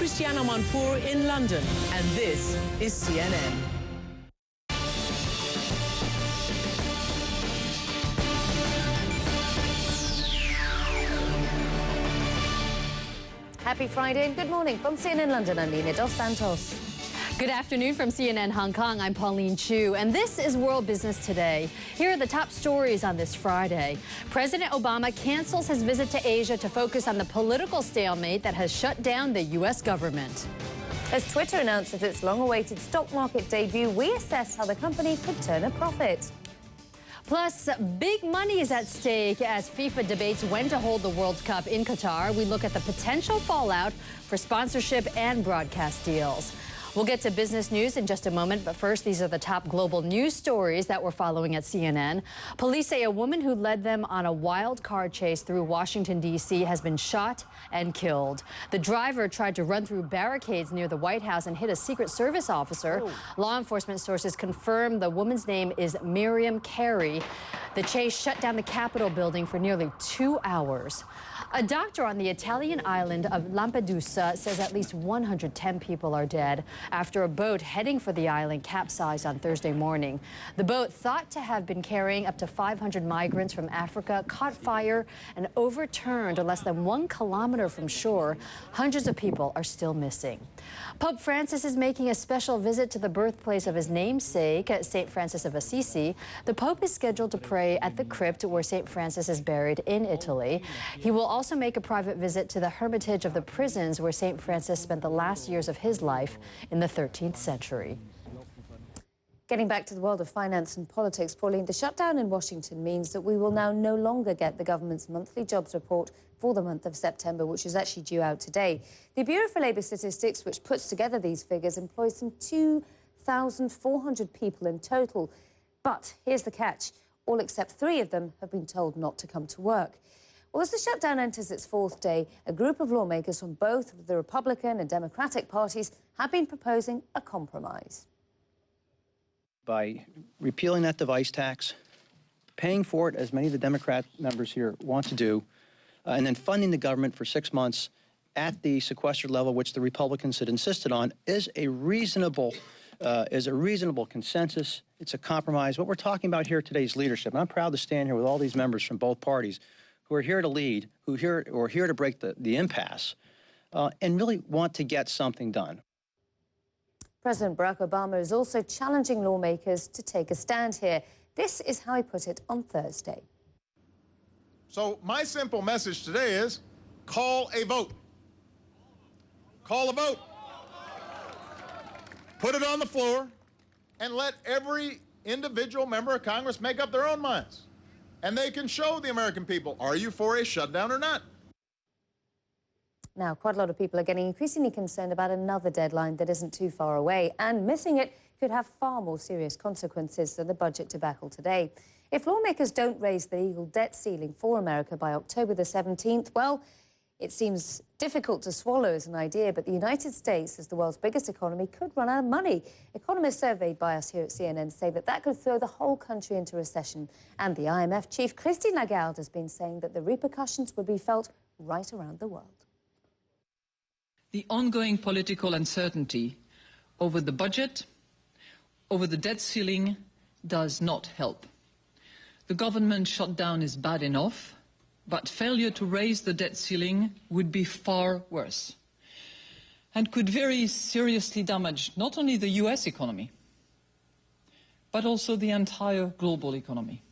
Christiana Manpour in London, and this is CNN. Happy Friday and good morning from CNN London. I'm Nina Dos Santos. Good afternoon from CNN Hong Kong. I'm Pauline Chu, and this is World Business Today. Here are the top stories on this Friday. President Obama cancels his visit to Asia to focus on the political stalemate that has shut down the U.S. government. As Twitter announces its long-awaited stock market debut, we assess how the company could turn a profit. Plus, big money is at stake as FIFA debates when to hold the World Cup in Qatar. We look at the potential fallout for sponsorship and broadcast deals. We'll get to business news in just a moment, but first, these are the top global news stories that we're following at CNN. Police say a woman who led them on a wild car chase through Washington, D.C. has been shot and killed. The driver tried to run through barricades near the White House and hit a Secret Service officer. Law enforcement sources confirm the woman's name is Miriam Carey. The chase shut down the Capitol building for nearly 2 hours. A doctor on the Italian island of Lampedusa says at least 110 people are dead after a boat heading for the island capsized on Thursday morning. The boat, thought to have been carrying up to 500 migrants from Africa, caught fire and overturned less than 1 kilometer from shore. Hundreds of people are still missing. Pope Francis is making a special visit to the birthplace of his namesake, St. Francis of Assisi. The Pope is scheduled to pray at the crypt where St. Francis is buried in Italy. He will also make a private visit to the Hermitage of the Prisons where St. Francis spent the last years of his life in the 13th century. Getting back to the world of finance and politics, Pauline, the shutdown in Washington means that we will now no longer get the government's monthly jobs report for the month of September, which is actually due out today. The Bureau for Labour Statistics, which puts together these figures, employs some 2,400 people in total. But here's the catch. All except 3 of them have been told not to come to work. Well, as the shutdown enters its 4th day, a group of lawmakers from both the Republican and Democratic parties have been proposing a compromise. By repealing that device tax, paying for it, as many of the Democrat members here want to do, and then funding the government for 6 months at the sequestered level, which the Republicans had insisted on, is a reasonable consensus. It's a compromise. What we're talking about here today is leadership. And I'm proud to stand here with all these members from both parties who are here to lead, who are here to break the impasse, and really want to get something done. President Barack Obama is also challenging lawmakers to take a stand here. This is how he put it on Thursday. So my simple message today is call a vote. Call a vote. Put it on the floor and let every individual member of Congress make up their own minds. And they can show the American people, are you for a shutdown or not? Now, quite a lot of people are getting increasingly concerned about another deadline that isn't too far away, and missing it could have far more serious consequences than the budget debacle today. If lawmakers don't raise the legal debt ceiling for America by October the 17th, well, it seems difficult to swallow as an idea, but the United States, as the world's biggest economy, could run out of money. Economists surveyed by us here at CNN say that could throw the whole country into recession. And the IMF chief, Christine Lagarde, has been saying that the repercussions would be felt right around the world. The ongoing political uncertainty over the budget, over the debt ceiling, does not help. The government shutdown is bad enough, but failure to raise the debt ceiling would be far worse and could very seriously damage not only the US economy, but also the entire global economy.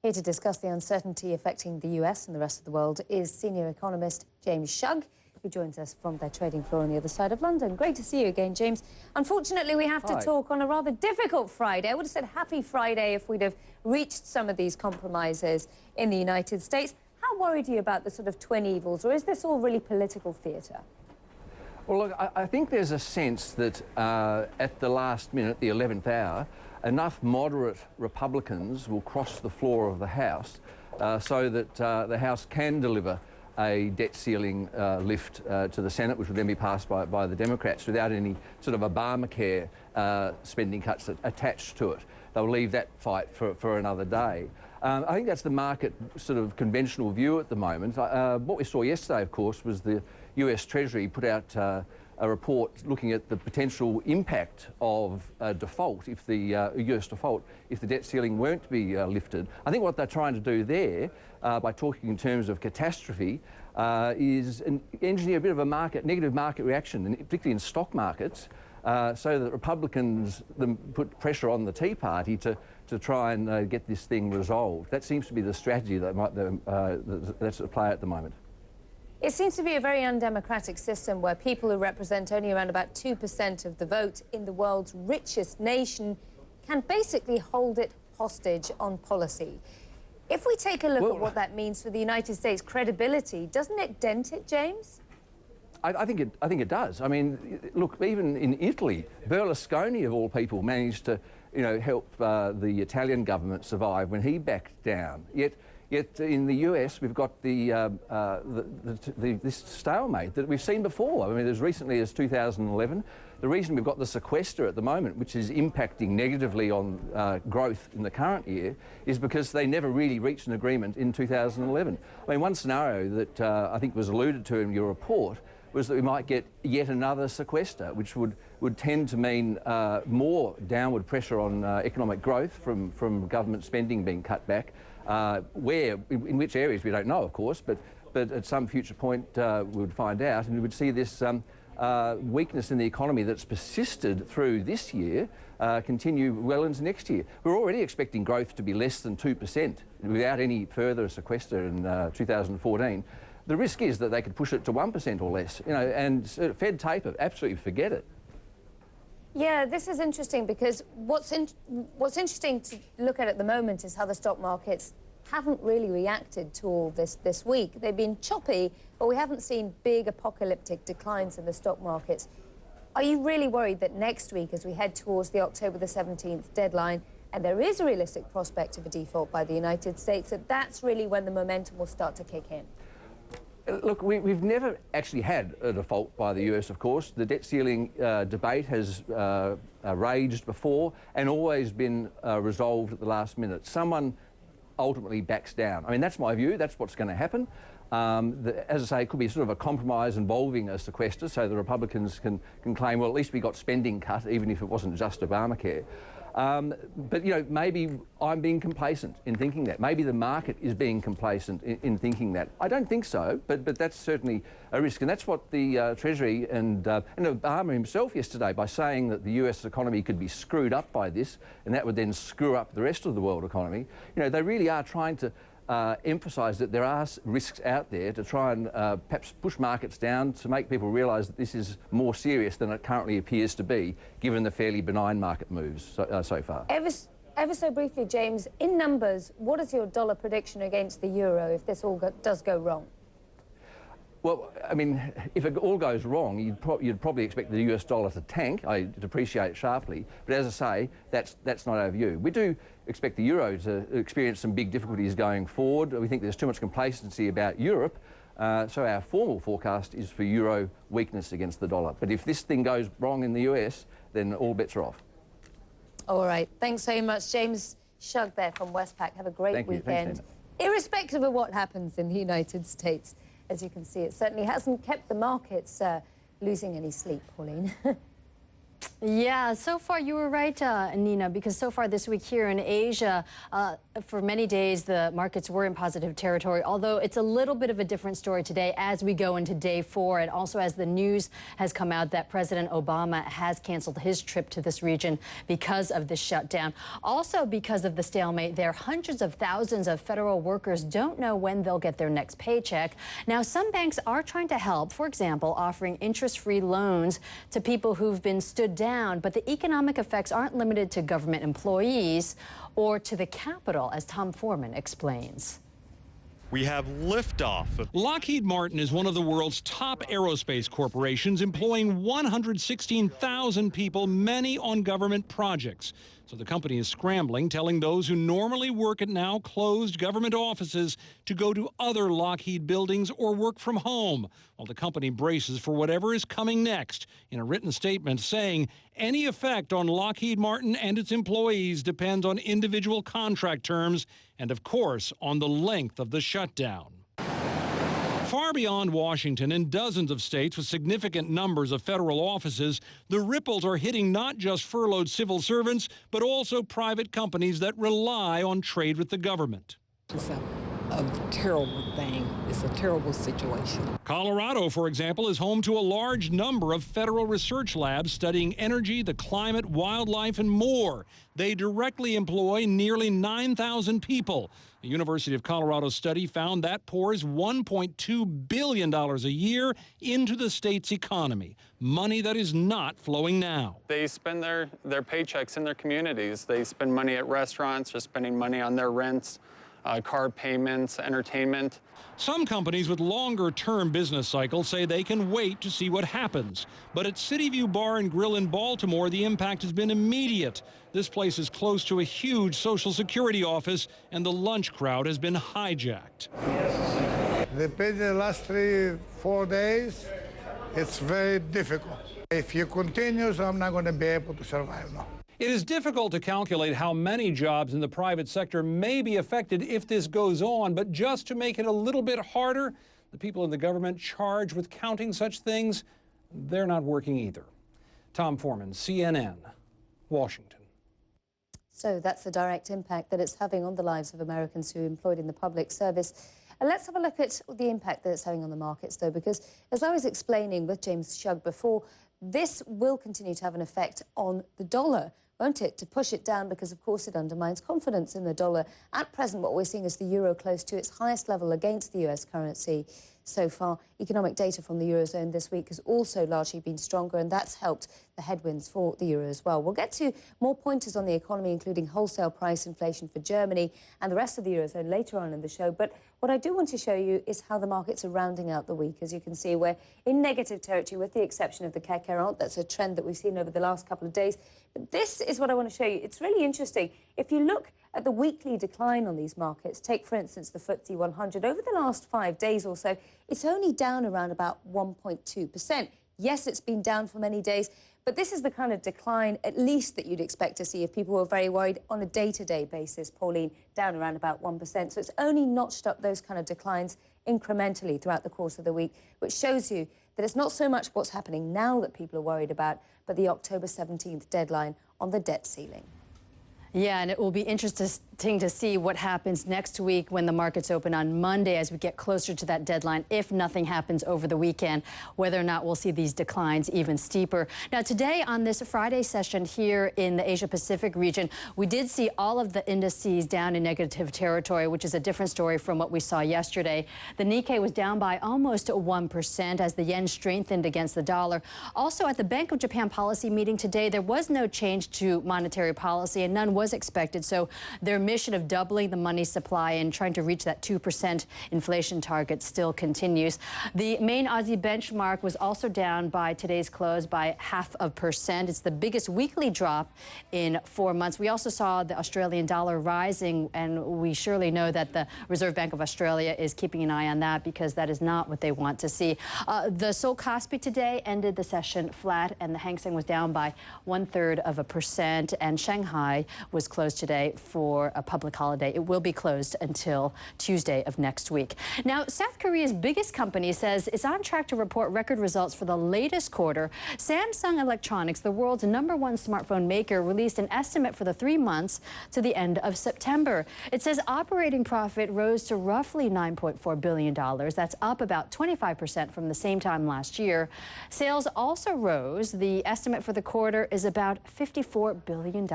Here to discuss the uncertainty affecting the US and the rest of the world is senior economist James Shugg, who joins us from their trading floor on the other side of London. Great to see you again, James. Unfortunately, we have to talk on a rather difficult Friday. I would have said happy Friday if we'd have reached some of these compromises in the United States. How worried are you about the sort of twin evils, or is this all really political theatre? Well, look, I think there's a sense that at the last minute, the 11th hour, enough moderate Republicans will cross the floor of the House so that the House can deliver a debt ceiling lift to the Senate, which would then be passed by the Democrats without any sort of Obamacare spending cuts attached to it. They'll leave that fight for another day. I think that's the market sort of conventional view at the moment. What we saw yesterday, of course, was the US Treasury put out a report looking at the potential impact of default, if the US default, if the debt ceiling weren't to be lifted. I think what they're trying to do there, by talking in terms of catastrophe, is engineer a bit of a negative market reaction, and particularly in stock markets, so that Republicans put pressure on the Tea Party to try and get this thing resolved. That seems to be the strategy that's at play at the moment. It seems to be a very undemocratic system where people who represent only around about 2% of the vote in the world's richest nation can basically hold it hostage on policy. If we take a look at what that means for the United States' credibility, doesn't it dent it, James? I think it does. I mean, look, even in Italy, Berlusconi, of all people, managed to, help the Italian government survive when he backed down. Yet in the US, we've got this stalemate that we've seen before. I mean, as recently as 2011, the reason we've got the sequester at the moment, which is impacting negatively on growth in the current year, is because they never really reached an agreement in 2011. I mean, one scenario that I think was alluded to in your report was that we might get yet another sequester, which would tend to mean more downward pressure on economic growth from government spending being cut back. In which areas we don't know, of course, but at some future point we would find out, and we would see this weakness in the economy that's persisted through this year continue well into next year. We're already expecting growth to be less than 2% without any further sequester in 2014. The risk is that they could push it to 1% or less, and Fed taper, absolutely forget it. Yeah, this is interesting because what's interesting to look at the moment is how the stock markets haven't really reacted to all this week. They've been choppy, but we haven't seen big apocalyptic declines in the stock markets. Are you really worried that next week, as we head towards the October the 17th deadline, and there is a realistic prospect of a default by the United States, that's really when the momentum will start to kick in? Look, we've never actually had a default by the US, of course. The debt ceiling debate has raged before and always been resolved at the last minute. Someone ultimately backs down. I mean, that's my view. That's what's going to happen. As I say, it could be sort of a compromise involving a sequester, so the Republicans can claim, well, at least we got spending cut, even if it wasn't just Obamacare. But, maybe I'm being complacent in thinking that. Maybe the market is being complacent in thinking that. I don't think so, but that's certainly a risk. And that's what the Treasury and Obama himself yesterday, by saying that the US economy could be screwed up by this, and that would then screw up the rest of the world economy. They really are trying to emphasise that there are risks out there to try and perhaps push markets down to make people realise that this is more serious than it currently appears to be, given the fairly benign market moves so far. Ever so briefly, James, in numbers, what is your dollar prediction against the euro if this all does go wrong? Well, I mean, if it all goes wrong, you'd probably expect the US dollar to tank, depreciate sharply. But as I say, that's not our view. We do expect the euro to experience some big difficulties going forward. We think there's too much complacency about Europe. So our formal forecast is for euro weakness against the dollar. But if this thing goes wrong in the US, then all bets are off. All right. Thanks so much, James Shug there from Westpac. Have a great weekend. Thanks, irrespective of what happens in the United States. As you can see, it certainly hasn't kept the markets losing any sleep, Pauline. Yeah, so far you were right, Nina, because so far this week here in Asia, for many days the markets were in positive territory, although it's a little bit of a different story today as we go into day 4, and also as the news has come out that President Obama has canceled his trip to this region because of the shutdown. Also because of the stalemate there, hundreds of thousands of federal workers don't know when they'll get their next paycheck. Now, some banks are trying to help, for example, offering interest-free loans to people who've been stood down, but the economic effects aren't limited to government employees or to the Capitol, as Tom Foreman explains. We have liftoff. Lockheed Martin is one of the world's top aerospace corporations, employing 116,000 people, many on government projects. So the company is scrambling, telling those who normally work at now closed government offices to go to other Lockheed buildings or work from home, while the company braces for whatever is coming next in a written statement saying any effect on Lockheed Martin and its employees depends on individual contract terms and, of course, on the length of the shutdown. Far beyond Washington, in dozens of states with significant numbers of federal offices, the ripples are hitting not just furloughed civil servants, but also private companies that rely on trade with the government. It's a terrible thing. It's a terrible situation. Colorado, for example, is home to a large number of federal research labs studying energy, the climate, wildlife, and more. They directly employ nearly 9,000 people. The University of Colorado study found that pours $1.2 billion a year into the state's economy, money that is not flowing now. They spend their paychecks in their communities. They spend money at restaurants, they're spending money on their rents, car payments, entertainment. Some companies with longer-term business cycles say they can wait to see what happens. But at City View Bar and Grill in Baltimore, the impact has been immediate. This place is close to a huge Social Security office, and the lunch crowd has been hijacked. They paid the last 3-4 days. It's very difficult. If you continue, I'm not going to be able to survive now. It is difficult to calculate how many jobs in the private sector may be affected if this goes on, but just to make it a little bit harder, the people in the government charged with counting such things, they're not working either. Tom Foreman, CNN, Washington. So that's the direct impact that it's having on the lives of Americans who are employed in the public service. And let's have a look at the impact that it's having on the markets, though, because as I was explaining with James Shug before, this will continue to have an effect on the dollar, won't it, to push it down because, of course, it undermines confidence in the dollar. At present, what we're seeing is the euro close to its highest level against the US currency so far. Economic data from the Eurozone this week has also largely been stronger, and that's helped the headwinds for the euro as well. We'll get to more pointers on the economy, including wholesale price inflation for Germany and the rest of the Eurozone later on in the show. But what I do want to show you is how the markets are rounding out the week. As you can see, we're in negative territory with the exception of the CAC 40. That's a trend that we've seen over the last couple of days. But this is what I want to show you. It's really interesting. If you look at the weekly decline on these markets, take, for instance, the FTSE 100, over the last 5 days or so, it's only down around about 1.2%. Yes, it's been down for many days, but this is the kind of decline, at least, that you'd expect to see if people were very worried on a day-to-day basis. Pauline, down around about 1%. So it's only notched up those kind of declines incrementally throughout the course of the week, which shows you that it's not so much what's happening now that people are worried about, but the October 17th deadline on the debt ceiling. Yeah, and it will be interesting to see what happens next week when the markets open on Monday as we get closer to that deadline, if nothing happens over the weekend, whether or not we'll see these declines even steeper. Now, today on this Friday session here in the Asia-Pacific region, we did see all of the indices down in negative territory, which is a different story from what we saw yesterday. The Nikkei was down by almost 1% as the yen strengthened against the dollar. Also, at the Bank of Japan policy meeting today, there was no change to monetary policy, and none was expected. So their mission of doubling the money supply and trying to reach that 2% inflation target still continues. The main Aussie benchmark was also down by today's close by 0.5%. It's the biggest weekly drop in 4 months. We also saw the Australian dollar rising, and we surely know that the Reserve Bank of Australia is keeping an eye on that because that is not what they want to see. The Seoul Kospi today ended the session flat, and the Hang Seng was down by 0.33%, and Shanghai was closed today for a public holiday. It will be closed until Tuesday of next week. Now, South Korea's biggest company says it's on track to report record results for the latest quarter. Samsung Electronics, the world's #1 smartphone maker, released an estimate for the 3 months to the end of September. It says operating profit rose to roughly $9.4 billion. That's up about 25% from the same time last year. Sales also rose. The estimate for the quarter is about $54 billion.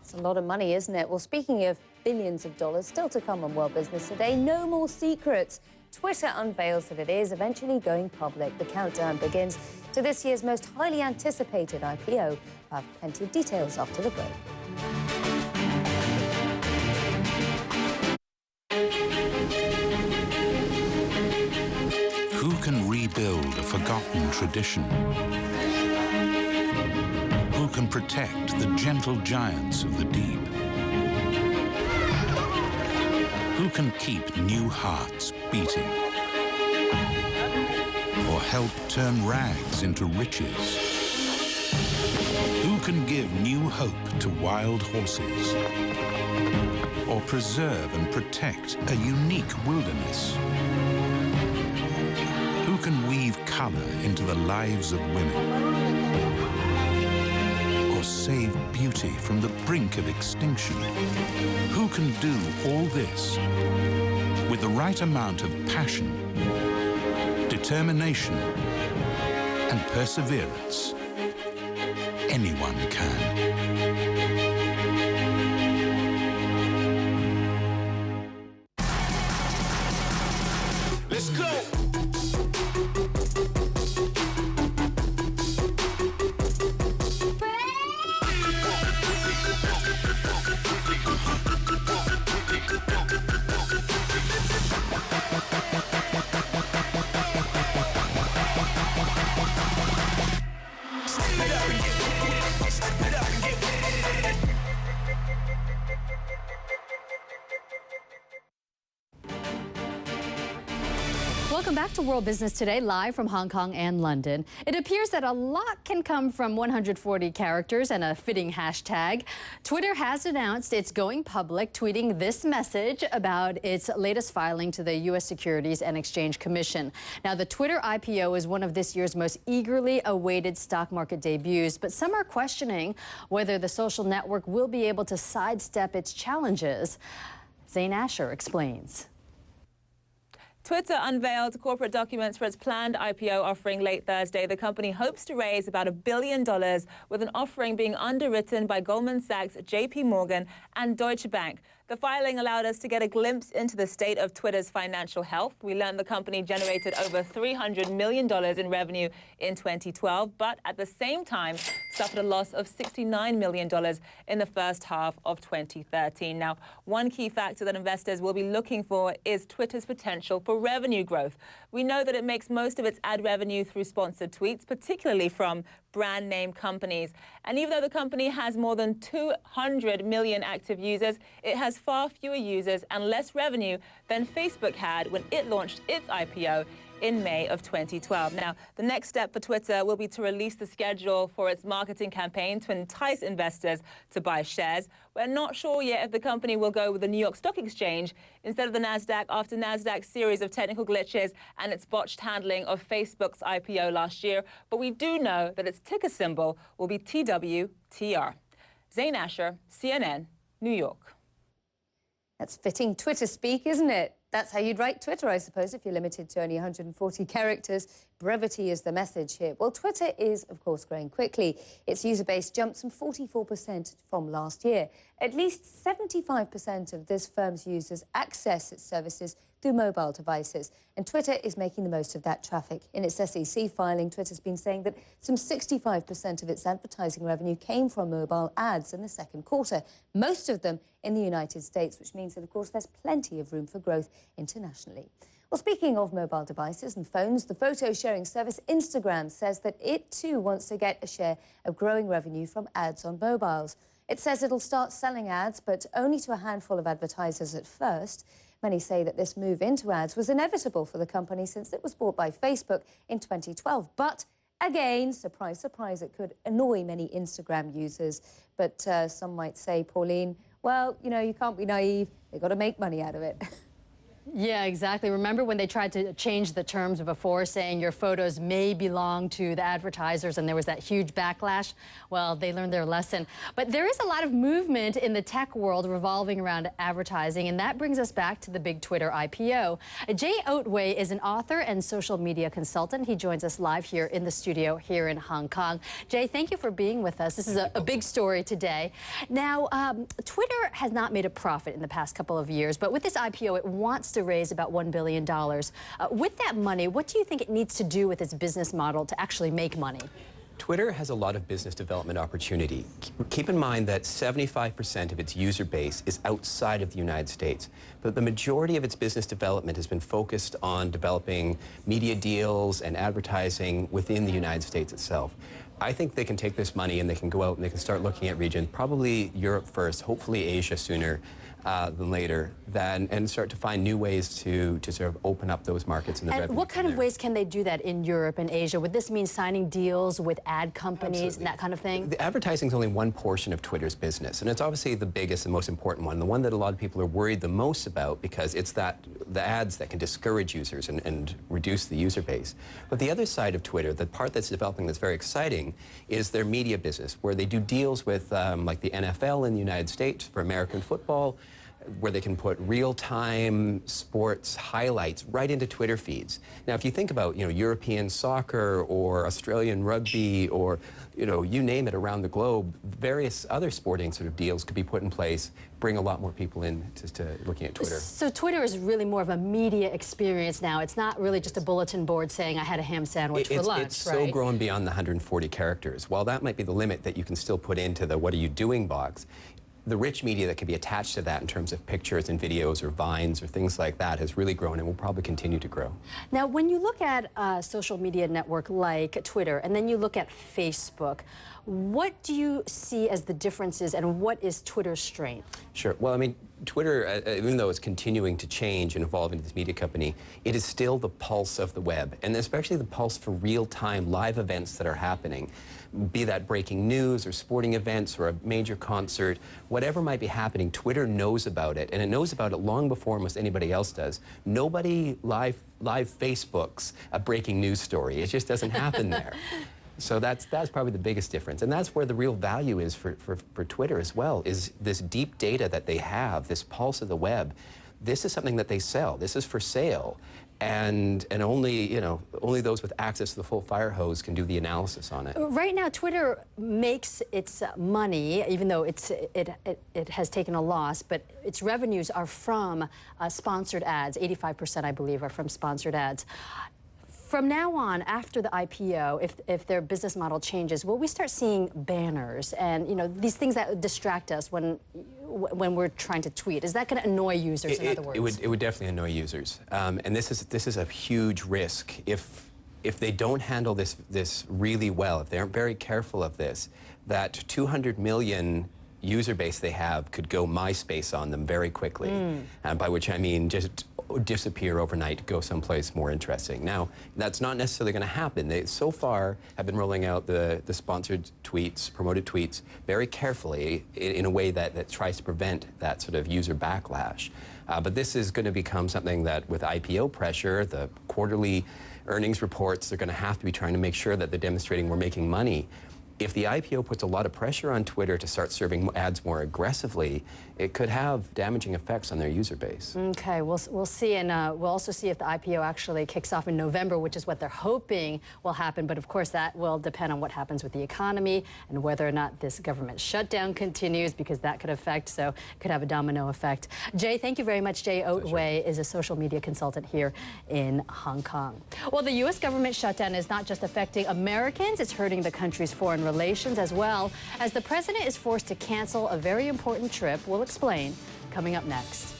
It's a lot of money, isn't it? Well, speaking of billions of dollars, still to come on World Business Today, no more secrets. Twitter unveils that it is eventually going public. The countdown begins to this year's most highly anticipated IPO. I'll have plenty of details after the break. Who can rebuild a forgotten tradition? Who can protect the gentle giants of the deep? Who can keep new hearts beating? Or help turn rags into riches? Who can give new hope to wild horses? Or preserve and protect a unique wilderness? Who can weave color into the lives of women? Or save beauty from the brink of extinction? Who can do all this with the right amount of passion, determination, and perseverance? Anyone can. Let's go! Welcome back to World Business Today, live from Hong Kong and London. It appears that a lot can come from 140 characters and a fitting hashtag. Twitter has announced it's going public, tweeting this message about its latest filing to the U.S. Securities and Exchange Commission. Now, the Twitter IPO is one of this year's most eagerly awaited stock market debuts, but some are questioning whether the social network will be able to sidestep its challenges. Zane Asher explains. Twitter unveiled corporate documents for its planned IPO offering late Thursday. The company hopes to raise about $1 billion, with an offering being underwritten by Goldman Sachs, JP Morgan, and Deutsche Bank. The filing allowed us to get a glimpse into the state of Twitter's financial health. We learned the company generated over $300 million in revenue in 2012, but at the same time suffered a loss of $69 million in the first half of 2013. Now, one key factor that investors will be looking for is Twitter's potential for revenue growth. We know that it makes most of its ad revenue through sponsored tweets, particularly from brand name companies. And even though the company has more than 200 million active users, it has far fewer users and less revenue than Facebook had when it launched its IPO in May of 2012. Now, the next step for Twitter will be to release the schedule for its marketing campaign to entice investors to buy shares. We're not sure yet if the company will go with the New York Stock Exchange instead of the NASDAQ after NASDAQ's series of technical glitches and its botched handling of Facebook's IPO last year. But we do know that its ticker symbol will be TWTR. Zane Asher, CNN, New York. That's fitting Twitter speak, isn't it? That's how you'd write Twitter, I suppose, if you're limited to only 140 characters. Brevity is the message here. Well, Twitter is, of course, growing quickly. Its user base jumped some 44% from last year. At least 75% of this firm's users access its services through mobile devices. And Twitter is making the most of that traffic. In its SEC filing, Twitter's been saying that some 65% of its advertising revenue came from mobile ads in the second quarter, most of them in the United States, which means that, of course, there's plenty of room for growth internationally. Well, speaking of mobile devices and phones, the photo-sharing service Instagram says that it, too, wants to get a share of growing revenue from ads on mobiles. It says it'll start selling ads, but only to a handful of advertisers at first. Many say that this move into ads was inevitable for the company since it was bought by Facebook in 2012. But again, surprise, surprise, it could annoy many Instagram users. But some might say, Pauline, well, you know, you can't be naive. They've got to make money out of it. Yeah, exactly. Remember when they tried to change the terms before, saying your photos may belong to the advertisers, and there was that huge backlash? Well, they learned their lesson. But there is a lot of movement in the tech world revolving around advertising, and that brings us back to the big Twitter IPO. Jay Otway is an author and social media consultant. He joins us live here in the studio here in Hong Kong. Jay, thank you for being with us. This is a big story today. Now, Twitter has not made a profit in the past couple of years, but with this IPO, it wants to raise about $1 billion. With that money, what do you think it needs to do with its business model to actually make money? Twitter has a lot of business development opportunity. Keep in mind that 75% of its user base is outside of the United States, but the majority of its business development has been focused on developing media deals and advertising within the United States itself. I think they can take this money and they can go out and they can start looking at regions, probably Europe first, hopefully Asia sooner than later, and start to find new ways to sort of open up those markets in the revenue. And what kind of ways can they do that in Europe and Asia? Would this mean signing deals with ad companies and that kind of thing? The advertising is only one portion of Twitter's business, and it's obviously the biggest and most important one, the one that a lot of people are worried the most about because it's the ads that can discourage users and reduce the user base. But the other side of Twitter, the part that's developing that's very exciting, is their media business, where they do deals with like the NFL in the United States for American football, where they can put real-time sports highlights right into Twitter feeds. Now, if you think about, European soccer or Australian rugby or, you name it around the globe, various other sporting sort of deals could be put in place, bring a lot more people in to looking at Twitter. So Twitter is really more of a media experience now. It's not really just a bulletin board saying I had a ham sandwich for lunch, It's so grown beyond the 140 characters. While that might be the limit that you can still put into the what are you doing box, the rich media that can be attached to that in terms of pictures and videos or vines or things like that has really grown and will probably continue to grow. Now, when you look at a social media network like Twitter and then you look at Facebook, what do you see as the differences and what is Twitter's strength? Sure. Well, I mean, Twitter, even though it's continuing to change and evolve into this media company, it is still the pulse of the web, and especially the pulse for real-time live events that are happening, be that breaking news or sporting events or a major concert, whatever might be happening, Twitter knows about it, and it knows about it long before almost anybody else does. Nobody live Facebooks a breaking news story. It just doesn't happen there. So that's probably the biggest difference. And that's where the real value is for Twitter as well, is this deep data that they have, this pulse of the web. This is something that they sell. This is for sale. And only, only those with access to the full fire hose can do the analysis on it. Right now, Twitter makes its money, even though it has taken a loss, but its revenues are from sponsored ads. 85%, I believe, are from sponsored ads. From now on, after the IPO, if their business model changes, will we start seeing banners and these things that distract us when we're trying to tweet? Is that going to annoy users? In other words, it would definitely annoy users, and this is a huge risk if they don't handle this really well. If they aren't very careful of this, that 200 million user base they have could go MySpace on them very quickly, by which I mean just disappear overnight, go someplace more interesting. Now, that's not necessarily going to happen. They so far have been rolling out the sponsored tweets, promoted tweets, very carefully in a way that tries to prevent that sort of user backlash. But this is going to become something that, with IPO pressure, the quarterly earnings reports, they're going to have to be trying to make sure that they're demonstrating we're making money. If the IPO puts a lot of pressure on Twitter to start serving ads more aggressively, it could have damaging effects on their user base. Okay, we'll see, and we'll also see if the IPO actually kicks off in November, which is what they're hoping will happen. But of course, that will depend on what happens with the economy and whether or not this government shutdown continues, because that could affect, so could have a domino effect. Jay, thank you very much. Jay Otway is a social media consultant here in Hong Kong. Well, the U.S. government shutdown is not just affecting Americans, it's hurting the country's foreign relations as well, as the president is forced to cancel a very important trip. We'll explain coming up next.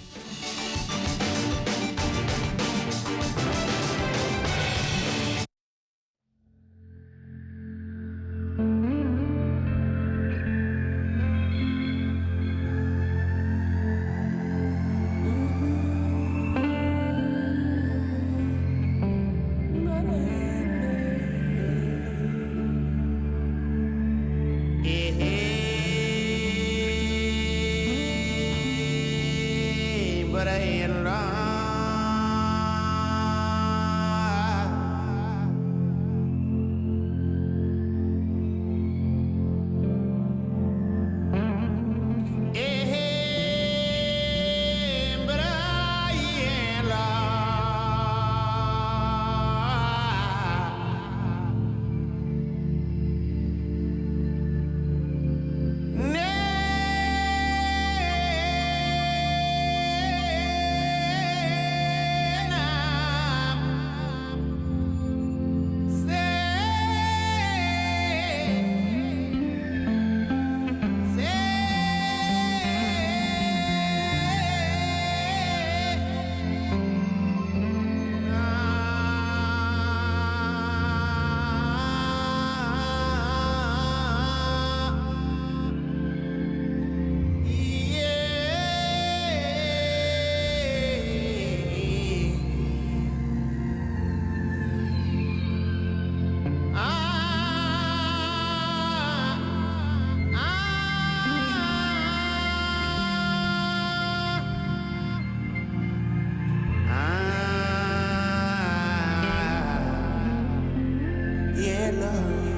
love you.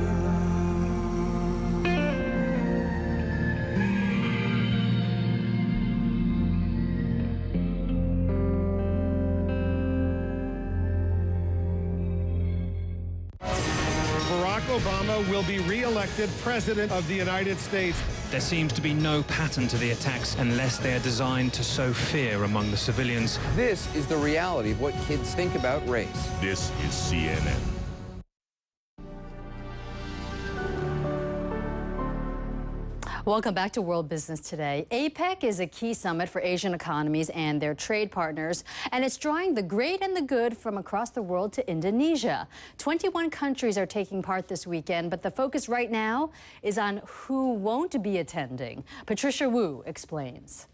Barack Obama will be re-elected President of the United States. There seems to be no pattern to the attacks unless they are designed to sow fear among the civilians. This is the reality of what kids think about race. This is CNN. Welcome back to World Business Today. APEC is a key summit for Asian economies and their trade partners, and it's drawing the great and the good from across the world to Indonesia. 21 countries are taking part this weekend, but the focus right now is on who won't be attending. Patricia Wu explains.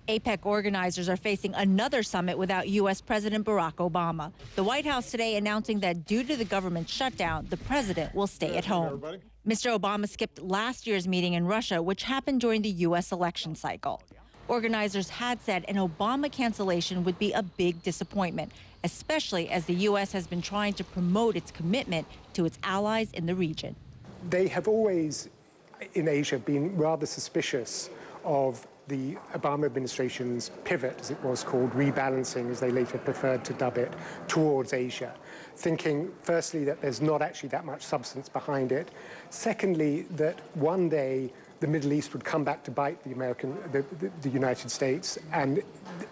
APEC organizers are facing another summit without U.S. President Barack Obama. The White House today announcing that due to the government shutdown, the president will stay at home. Mr. Obama skipped last year's meeting in Russia, which happened during the U.S. election cycle. Organizers had said an Obama cancellation would be a big disappointment, especially as the U.S. has been trying to promote its commitment to its allies in the region. They have always, in Asia, been rather suspicious of the Obama administration's pivot, as it was called, rebalancing, as they later preferred to dub it, towards Asia, thinking, firstly, that there's not actually that much substance behind it. Secondly, that one day the Middle East would come back to bite the United States, and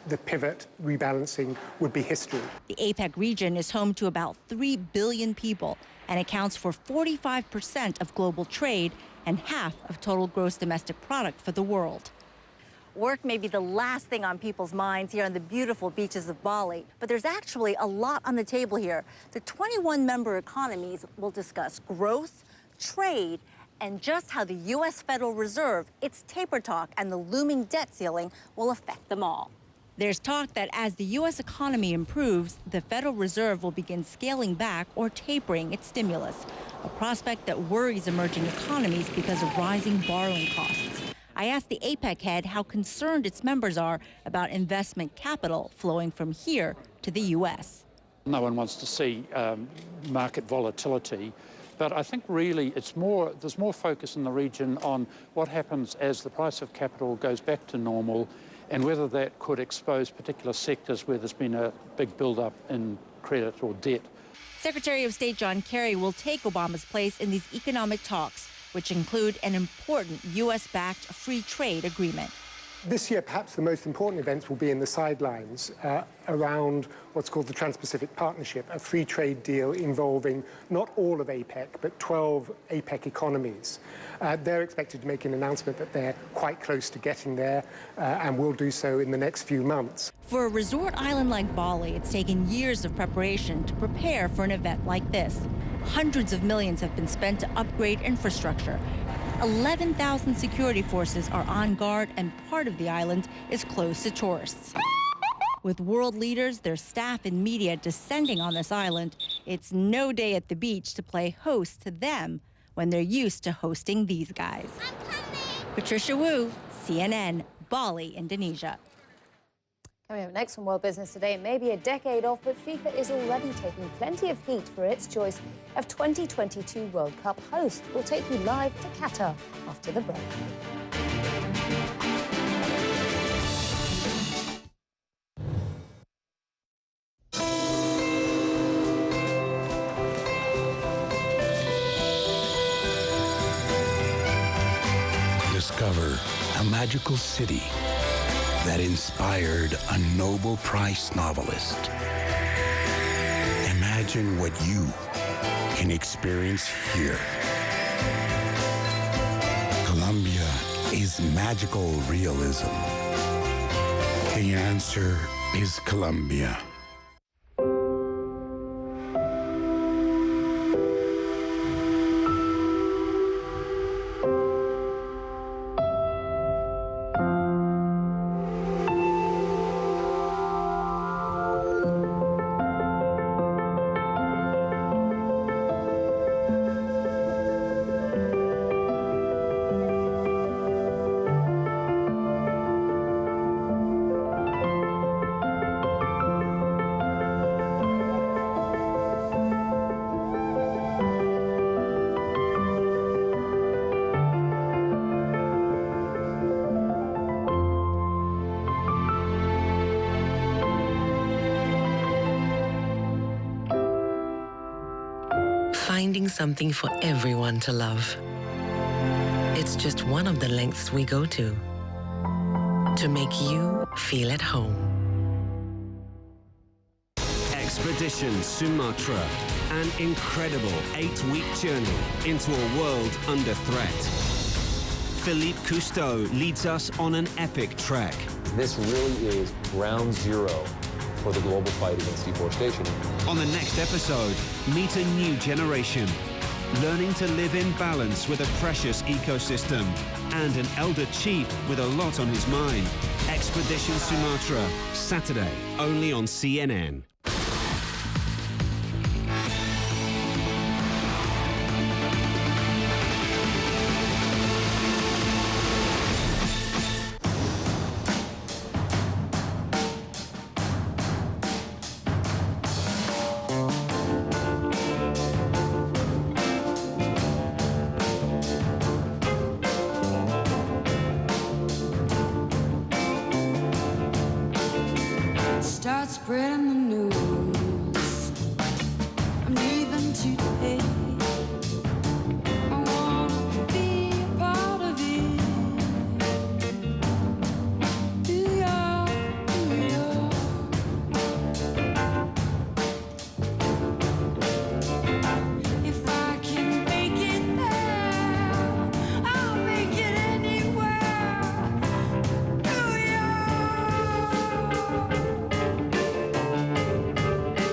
the pivot, rebalancing, would be history. The APEC region is home to about 3 billion people and accounts for 45% of global trade and half of total gross domestic product for the world. Work may be the last thing on people's minds here on the beautiful beaches of Bali, but there's actually a lot on the table here. The 21 member economies will discuss growth, trade, and just how the U.S. Federal Reserve, its taper talk, and the looming debt ceiling will affect them all. There's talk that as the U.S. economy improves, the Federal Reserve will begin scaling back or tapering its stimulus, a prospect that worries emerging economies because of rising borrowing costs. I asked the APEC head how concerned its members are about investment capital flowing from here to the U.S. No one wants to see market volatility, but I think really there's more focus in the region on what happens as the price of capital goes back to normal and whether that could expose particular sectors where there's been a big build-up in credit or debt. Secretary of State John Kerry will take Obama's place in these economic talks, which include an important U.S.-backed free trade agreement. This year, perhaps the most important events will be in the sidelines around what's called the Trans-Pacific Partnership, a free trade deal involving not all of APEC, but 12 APEC economies. They're expected to make an announcement that they're quite close to getting there and will do so in the next few months. For a resort island like Bali, it's taken years of preparation to prepare for an event like this. Hundreds of millions have been spent to upgrade infrastructure. 11,000 security forces are on guard, and part of the island is closed to tourists. With world leaders, their staff, and media descending on this island, it's no day at the beach to play host to them when they're used to hosting these guys. Patricia Wu, CNN, Bali, Indonesia. Coming up next on World Business Today, it may be a decade off, but FIFA is already taking plenty of heat for its choice of 2022 World Cup host. We'll take you live to Qatar after the break. Discover a magical city that inspired a Nobel Prize novelist. Imagine what you can experience here. Colombia is magical realism. The answer is Colombia. finding something for everyone to love. It's just one of the lengths we go to make you feel at home. Expedition Sumatra, an incredible 8-week journey into a world under threat. Philippe Cousteau leads us on an epic trek. This really is ground zero for the global fight against deforestation. On the next episode, meet a new generation, learning to live in balance with a precious ecosystem, and an elder chief with a lot on his mind. Expedition Sumatra, Saturday, only on CNN. Start spreading the news. I'm leaving today. I wanna be a part of it. New York, New York. If I can make it there, I'll make it anywhere.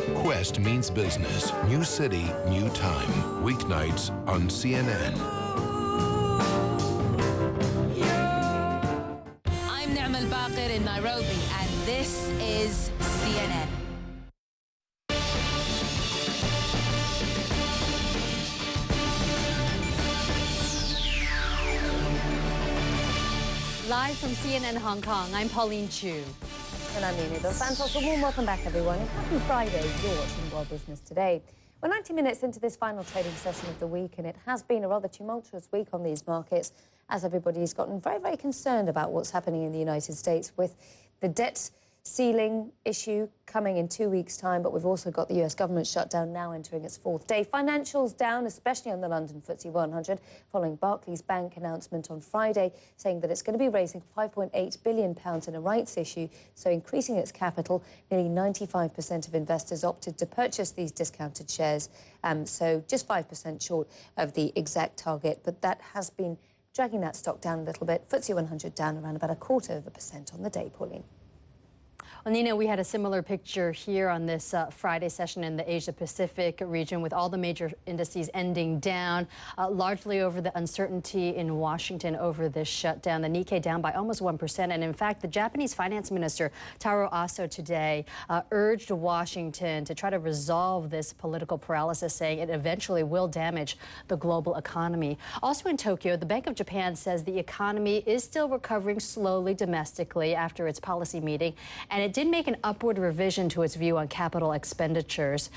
New Quest means business. New city, new time. Weeknights on CNN. I'm Ni'am Al-Baqir in Nairobi, and this is CNN. Live from CNN Hong Kong, I'm Pauline Chu. And I'm Nina Dos Santos. A warm welcome back, everyone. And happy Friday. You're watching World Business Today. We're 90 minutes into this final trading session of the week, and it has been a rather tumultuous week on these markets as everybody's gotten very, very concerned about what's happening in the United States with the debt ceiling issue coming in 2 weeks' time, but we've also got the US government shutdown now entering its 4th day. Financials down, especially on the London FTSE 100, following Barclays Bank announcement on Friday saying that it's going to be raising £5.8 billion in a rights issue, so increasing its capital. Nearly 95% of investors opted to purchase these discounted shares, so just 5% short of the exact target, but that has been dragging that stock down a little bit. FTSE 100 down around about 0.25% on the day, Pauline. Well, Nina, we had a similar picture here on this Friday session in the Asia-Pacific region, with all the major indices ending down, largely over the uncertainty in Washington over this shutdown. The Nikkei down by almost 1%. And in fact, the Japanese finance minister, Taro Aso, today urged Washington to try to resolve this political paralysis, saying it eventually will damage the global economy. Also in Tokyo, the Bank of Japan says the economy is still recovering slowly domestically after its policy meeting, and it did make an upward revision to its view on capital expenditures.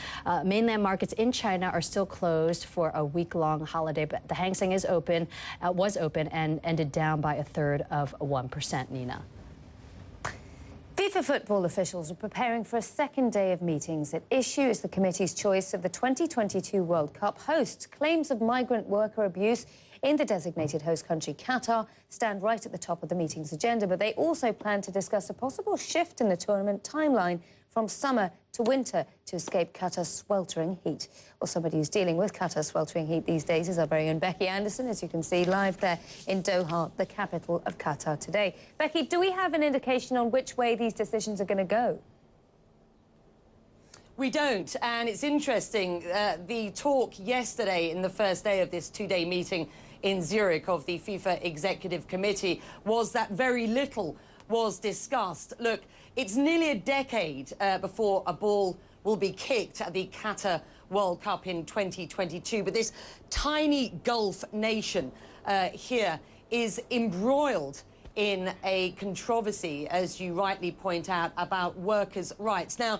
Mainland markets in China are still closed for a week-long holiday, but the Hang Seng is open, was open and ended down by 1/3%, Nina. FIFA football officials are preparing for a second day of meetings. At issue is the committee's choice of the 2022 World Cup host. Claims of migrant worker abuse in the designated host country, Qatar, stand right at the top of the meeting's agenda, but they also plan to discuss a possible shift in the tournament timeline from summer to winter to escape Qatar's sweltering heat. Well, somebody who's dealing with Qatar's sweltering heat these days is our very own Becky Anderson, as you can see live there in Doha, the capital of Qatar today. Becky, do we have an indication on which way these decisions are going to go? We don't, and it's interesting, the talk yesterday in the first day of this two-day meeting in Zurich of the FIFA Executive Committee was that very little was discussed. Look, it's nearly a decade before a ball will be kicked at the Qatar World Cup in 2022, but this tiny Gulf nation here is embroiled in a controversy, as you rightly point out, about workers' rights. Now,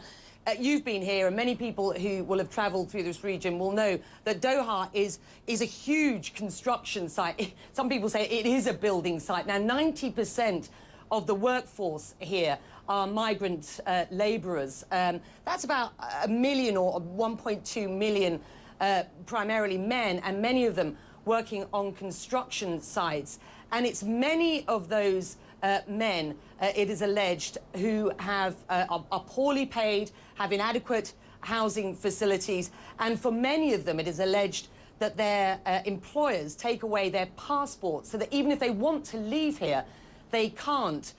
you've been here, and many people who will have travelled through this region will know that Doha is a huge construction site. Some people say it is a building site. Now, 90% of the workforce here are migrant labourers. That's about 1 million or 1.2 million primarily men, and many of them working on construction sites. And it's many of those men, it is alleged, who are poorly paid, have inadequate housing facilities, and for many of them it is alleged that their employers take away their passports so that even if they want to leave here, they can't.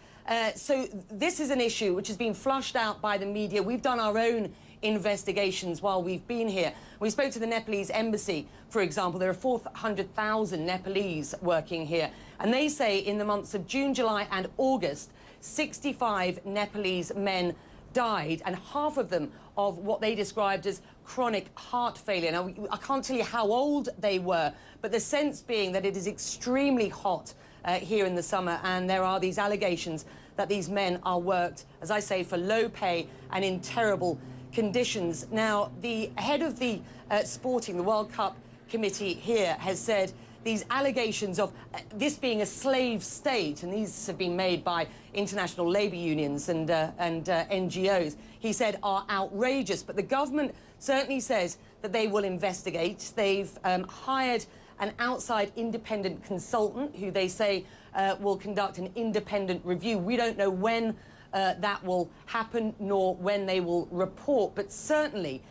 So this is an issue which has been flushed out by the media. We've done our own investigations while we've been here. We spoke to the Nepalese embassy, for example. There are 400,000 Nepalese working here, and they say in the months of June, July and August, 65 Nepalese men died, and half of them of what they described as chronic heart failure. Now, I can't tell you how old they were, but the sense being that it is extremely hot here in the summer, and there are these allegations that these men are worked, as I say, for low pay and in terrible conditions. Now, the head of the the World Cup committee here has said these allegations of this being a slave state, and these have been made by international labour unions and NGOs, he said are outrageous. But the government certainly says that they will investigate. They've hired an outside independent consultant who they say will conduct an independent review. We don't know when that will happen nor when they will report, but certainly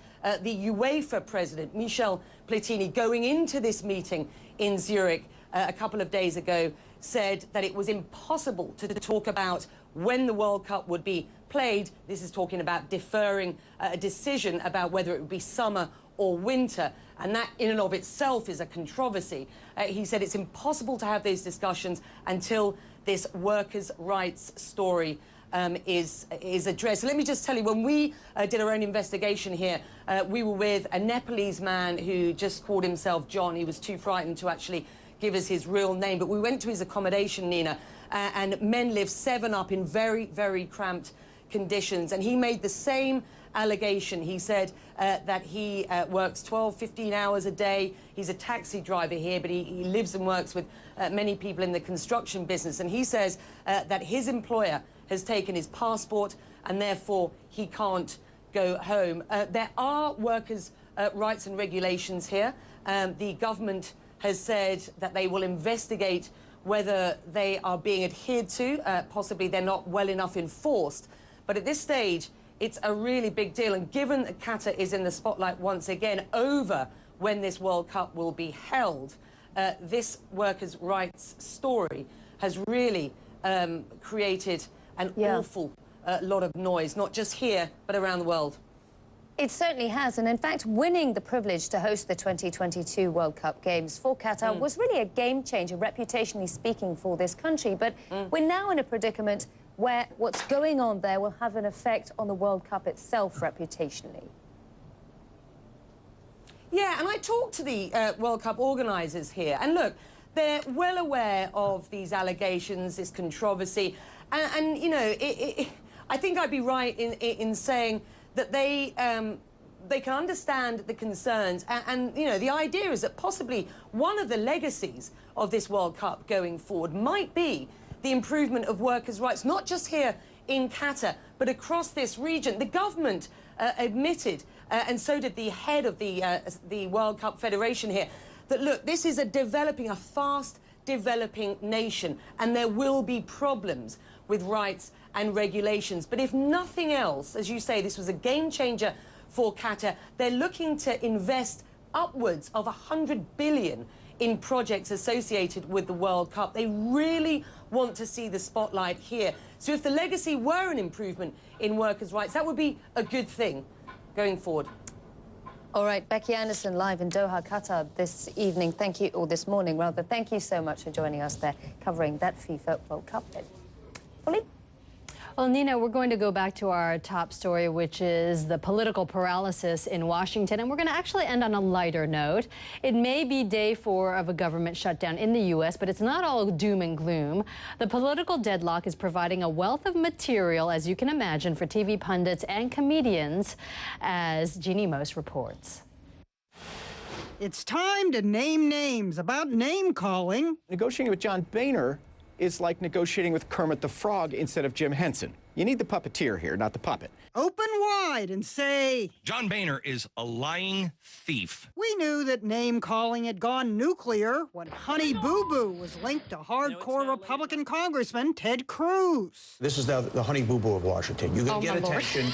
the UEFA president, Michel Platini, going into this meeting in Zurich a couple of days ago, said that it was impossible to talk about when the World Cup would be played. This is talking about deferring a decision about whether it would be summer or winter, and that in and of itself is a controversy. He said it's impossible to have those discussions until this workers' rights story is addressed. So let me just tell you, when we did our own investigation here, we were with a Nepalese man who just called himself John. He was too frightened to actually give us his real name, but we went to his accommodation, Nina, and men live 7 up in very, very cramped conditions, and he made the same allegation. He said that he works 12, 15 hours a day. He's a taxi driver here, but he lives and works with many people in the construction business, and he says that his employer has taken his passport and therefore he can't go home. There are workers' rights and regulations here. The government has said that they will investigate whether they are being adhered to. Possibly they're not well enough enforced. But at this stage, it's a really big deal. And given that Qatar is in the spotlight once again over when this World Cup will be held, this workers' rights story has really created an awful lot of noise, not just here, but around the world. It certainly has, and in fact, winning the privilege to host the 2022 World Cup Games for Qatar was really a game changer, reputationally speaking, for this country. But we're now in a predicament where what's going on there will have an effect on the World Cup itself, reputationally. Yeah, and I talked to the World Cup organisers here, and look, they're well aware of these allegations, this controversy, and you know, I think I'd be right in saying that they can understand the concerns, and you know, the idea is that possibly one of the legacies of this World Cup going forward might be the improvement of workers' rights, not just here in Qatar, but across this region. The government admitted, and so did the head of the World Cup Federation here, that look, this is a fast developing nation, and there will be problems with rights and regulations. But if nothing else, as you say, this was a game changer for Qatar. They're looking to invest upwards of 100 billion in projects associated with the World Cup. They really want to see the spotlight here. So if the legacy were an improvement in workers' rights, that would be a good thing going forward. All right, Becky Anderson, live in Doha, Qatar this evening. Thank you, or this morning rather. Thank you so much for joining us there, covering that FIFA World Cup bid. Ollie? Well, Nina, we're going to go back to our top story, which is the political paralysis in Washington. And we're going to actually end on a lighter note. It may be day 4 of a government shutdown in the U.S., but it's not all doom and gloom. The political deadlock is providing a wealth of material, as you can imagine, for TV pundits and comedians, as Jeannie Most reports. It's time to name names. About name calling. Negotiating with John Boehner is like negotiating with Kermit the Frog instead of Jim Henson. You need the puppeteer here, not the puppet. Open wide and say, John Boehner is a lying thief. we knew that name-calling had gone nuclear when Honey Boo Boo was linked to hardcore Republican Congressman Ted Cruz. This is now the Honey Boo Boo of Washington. You're going to get attention.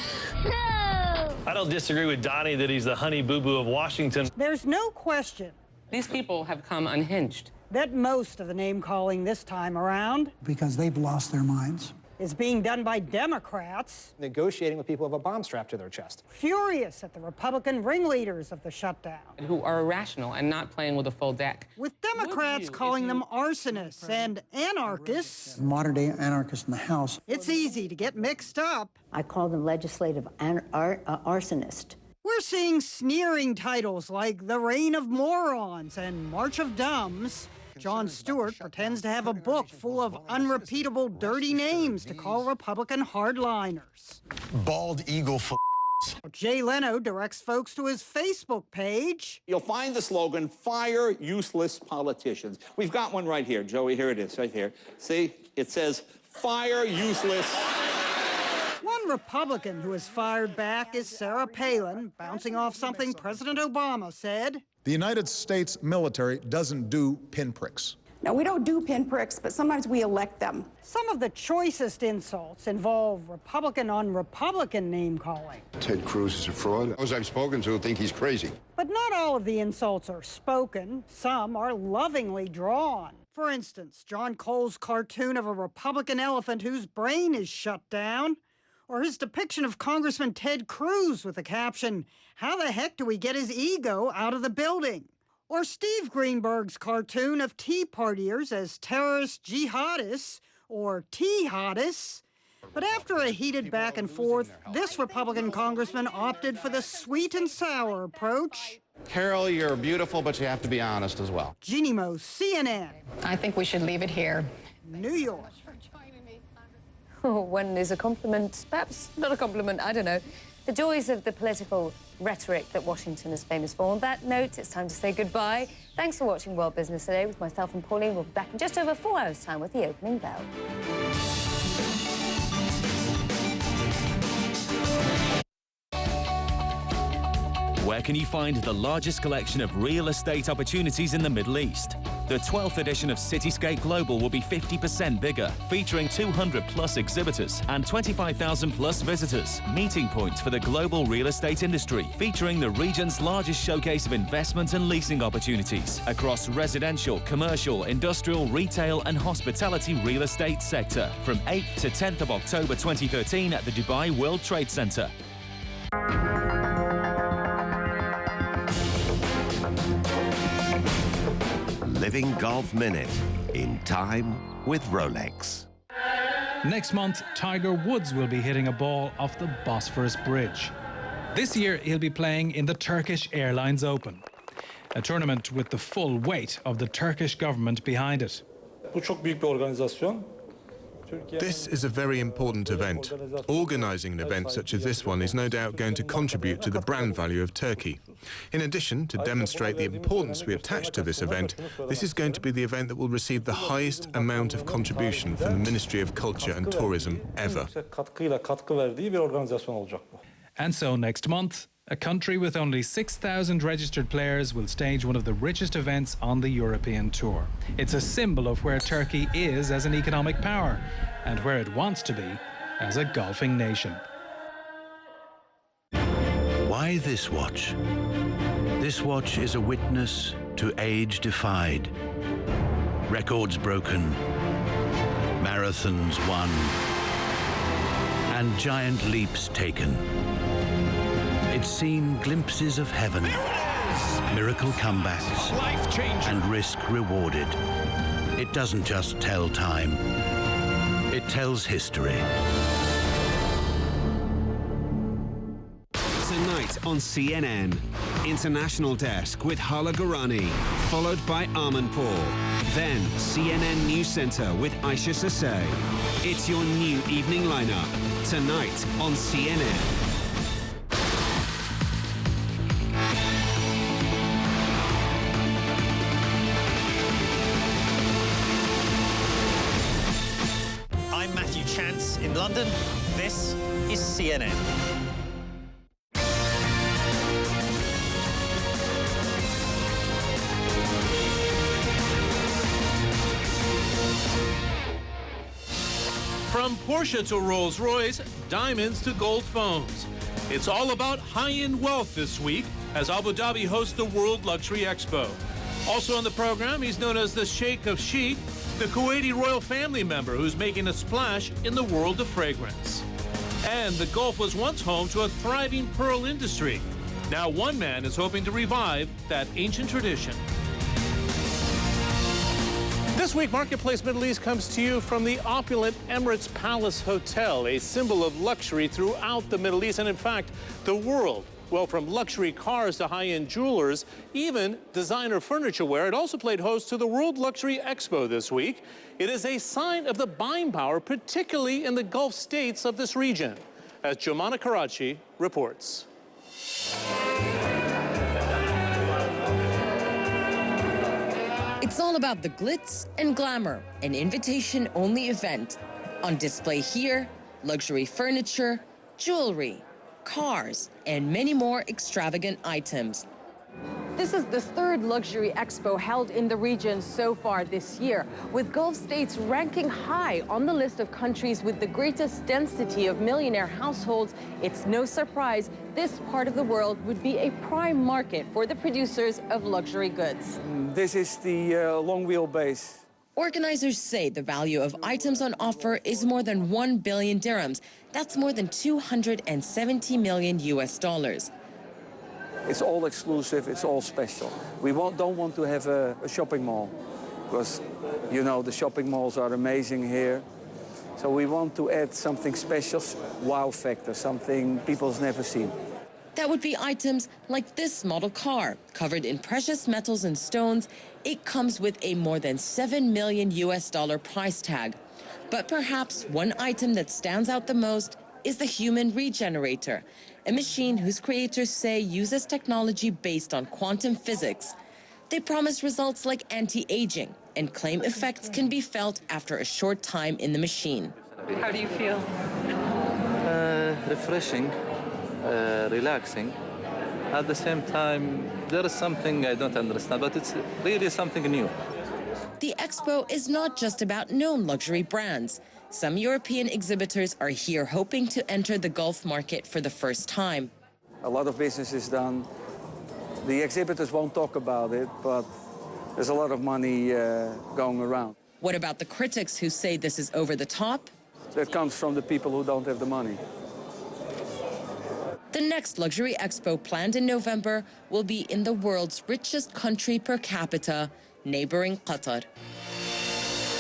I don't disagree with Donnie that he's the Honey Boo Boo of Washington. There's no question These people have come unhinged. that most of the name-calling this time around Because they've lost their minds. is being done by Democrats, Negotiating with people who have a bomb strapped to their chest. furious at the Republican ringleaders of the shutdown, Who are irrational and not playing with a full deck. with Democrats calling them arsonists and anarchists. Modern-day anarchists in the House. It's easy to get mixed up. I call them legislative arsonist. We're seeing sneering titles like The Reign of Morons and March of Dumbs. Jon Stewart pretends to have a book full of unrepeatable dirty names to call Republican hardliners. Bald eagle Jay Leno directs folks to his Facebook page. You'll find the slogan, fire useless politicians. We've got one right here, Joey. Here it is, right here. See, it says, fire useless. One Republican who has fired back is Sarah Palin, bouncing off something President Obama said. The United States military doesn't do pinpricks. Now, we don't do pinpricks, but sometimes we elect them. Some of the choicest insults involve Republican on Republican name-calling. Ted Cruz is a fraud. Those I've spoken to think he's crazy. But not all of the insults are spoken. Some are lovingly drawn. For instance, John Cole's cartoon of a Republican elephant whose brain is shut down, or his depiction of Congressman Ted Cruz with the caption, "How the heck do we get his ego out of the building?" Or Steve Greenberg's cartoon of Tea Partiers as terrorist jihadists, or Tea-hodists. But after a heated back and forth, this Republican congressman opted for the sweet and sour approach. Carol, you're beautiful, but you have to be honest as well. Jeannie Moe, CNN. I think we should leave it here. New York. One is a compliment, perhaps not a compliment, I don't know. The joys of the political rhetoric that Washington is famous for. On that note, it's time to say goodbye. Thanks for watching World Business Today with myself and Pauline. We'll be back in just over 4 hours' time with the opening bell. Where can you find the largest collection of real estate opportunities in the Middle East? The 12th edition of Cityscape Global will be 50% bigger, featuring 200 plus exhibitors and 25,000 plus visitors. Meeting points for the global real estate industry, featuring the region's largest showcase of investment and leasing opportunities across residential, commercial, industrial, retail and hospitality real estate sector from 8th to 10th of October 2013 at the Dubai World Trade Center. Living Golf Minute in time with Rolex. Next month, Tiger Woods will be hitting a ball off the Bosphorus Bridge. This year, he'll be playing in the Turkish Airlines Open, a tournament with the full weight of the Turkish government behind it. Bu çok büyük bir organizasyon. This is a very important event. Organising an event such as this one is no doubt going to contribute to the brand value of Turkey. In addition, to demonstrate the importance we attach to this event, this is going to be the event that will receive the highest amount of contribution from the Ministry of Culture and Tourism ever. Katkı verdiği bir organizasyon olacak bu. And so next month, a country with only 6,000 registered players will stage one of the richest events on the European tour. It's a symbol of where Turkey is as an economic power and where it wants to be as a golfing nation. Why this watch? This watch is a witness to age defied, records broken, marathons won, and giant leaps taken. It's seen glimpses of heaven, miracle comebacks, and risk rewarded. It doesn't just tell time, it tells history. Tonight on CNN, International Desk with Hala Gurani, followed by Armanpur. Then CNN News Center with Aisha Sasay. It's your new evening lineup, tonight on CNN. In London, This is CNN. From Porsche to Rolls-Royce, diamonds to gold phones. It's all about high-end wealth this week as Abu Dhabi hosts the World Luxury Expo. Also on the program, he's known as the Sheikh of Chic, the Kuwaiti royal family member who's making a splash in the world of fragrance. And the Gulf was once home to a thriving pearl industry. Now one man is hoping to revive that ancient tradition. This week, Marketplace Middle East comes to you from the opulent Emirates Palace Hotel, a symbol of luxury throughout the Middle East and, in fact, the world. Well, from luxury cars to high-end jewelers, even designer furniture wear, it also played host to the World Luxury Expo this week. It is a sign of the buying power, particularly in the Gulf states of this region, as Jomana Karachi reports. It's all about the glitz and glamour, an invitation-only event. On display here, luxury furniture, jewelry, cars, and many more extravagant items. This is the third luxury expo held in the region so far this year, with Gulf states ranking high on the list of countries with the greatest density of millionaire households. It's no surprise this part of the world would be a prime market for the producers of luxury goods. This is the long wheelbase. Organizers say the value of items on offer is more than 1 billion dirhams. That's more than 270 million US dollars. It's all exclusive, it's all special. We don't want to have a shopping mall because, you know, the shopping malls are amazing here. So we want to add something special, wow factor, something people's never seen. That would be items like this model car, covered in precious metals and stones. It comes with a more than 7 million US dollar price tag. But perhaps one item that stands out the most is the human regenerator, a machine whose creators say uses technology based on quantum physics. They promise results like anti-aging and claim effects can be felt after a short time in the machine. How do you feel? Refreshing, relaxing. At the same time, there is something I don't understand, but it's really something new. The expo is not just about known luxury brands. Some European exhibitors are here hoping to enter the Gulf market for the first time. A lot of business is done. The exhibitors won't talk about it, but there's a lot of money going around. What about the critics who say this is over the top? That comes from the people who don't have the money. The next luxury expo planned in November will be in the world's richest country per capita, neighboring Qatar.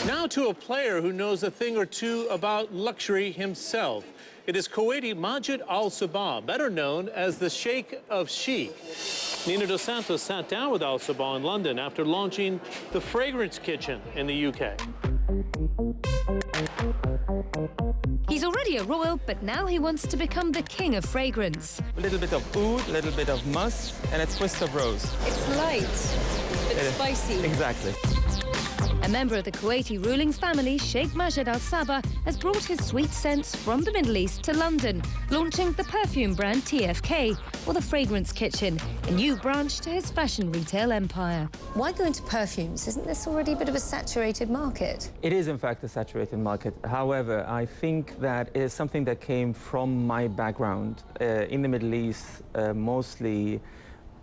Now to a player who knows a thing or two about luxury himself. It is Kuwaiti Majid Al Sabah, better known as the Sheikh of Chic. Nina Dos Santos sat down with Al Sabah in London after launching the Fragrance Kitchen in the UK. He's already a royal, but now he wants to become the king of fragrance. A little bit of oud, a little bit of musk, and a twist of rose. It's light, but spicy. Exactly. A member of the Kuwaiti ruling family, Sheikh Majid Al Sabah, has brought his sweet scents from the Middle East to London, launching the perfume brand TFK, or the Fragrance Kitchen, a new branch to his fashion retail empire. Why go into perfumes? Isn't this already a bit of a saturated market? It is, in fact, a saturated market. However, I think that it is something that came from my background. In the Middle East, mostly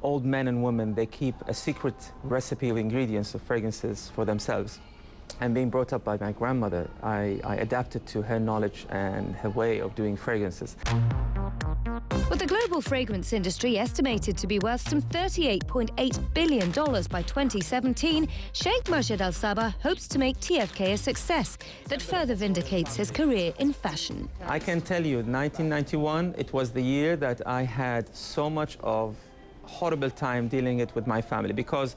old men and women, they keep a secret recipe of ingredients of fragrances for themselves. And being brought up by my grandmother, I adapted to her knowledge and her way of doing fragrances. With the global fragrance industry estimated to be worth some $38.8 billion by 2017, Sheikh Majid Al Sabah hopes to make TFK a success that further vindicates his career in fashion. I can tell you, 1991, it was the year that I had so much of horrible time dealing it with my family, because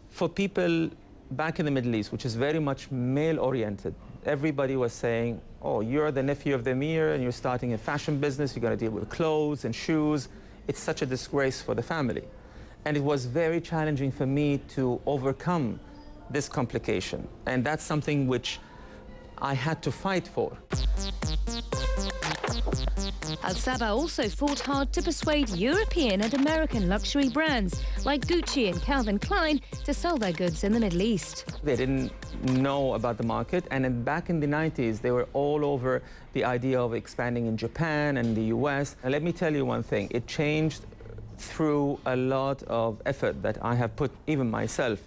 for people back in the Middle East, which is very much male-oriented, everybody was saying, oh, you're the nephew of the emir and you're starting a fashion business, you're going to deal with clothes and shoes. It's such a disgrace for the family. And it was very challenging for me to overcome this complication. And that's something which I had to fight for. Al Sabah also fought hard to persuade European and American luxury brands like Gucci and Calvin Klein to sell their goods in the Middle East. They didn't know about the market, and back in the 90s, they were all over the idea of expanding in Japan and the US. And let me tell you one thing, it changed through a lot of effort that I have put, even myself,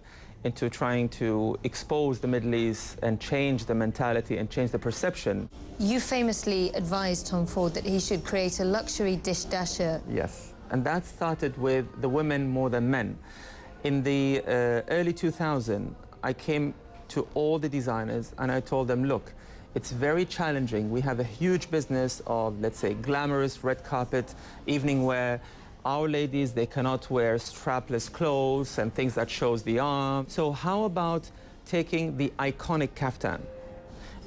into trying to expose the Middle East and change the mentality and change the perception. You famously advised Tom Ford that he should create a luxury dishwasher. Yes, and that started with the women more than men. In the early 2000s, I came to all the designers and I told them, look, it's very challenging. We have a huge business of, let's say, glamorous red carpet, evening wear. Our ladies, they cannot wear strapless clothes and things that shows the arm. So how about taking the iconic kaftan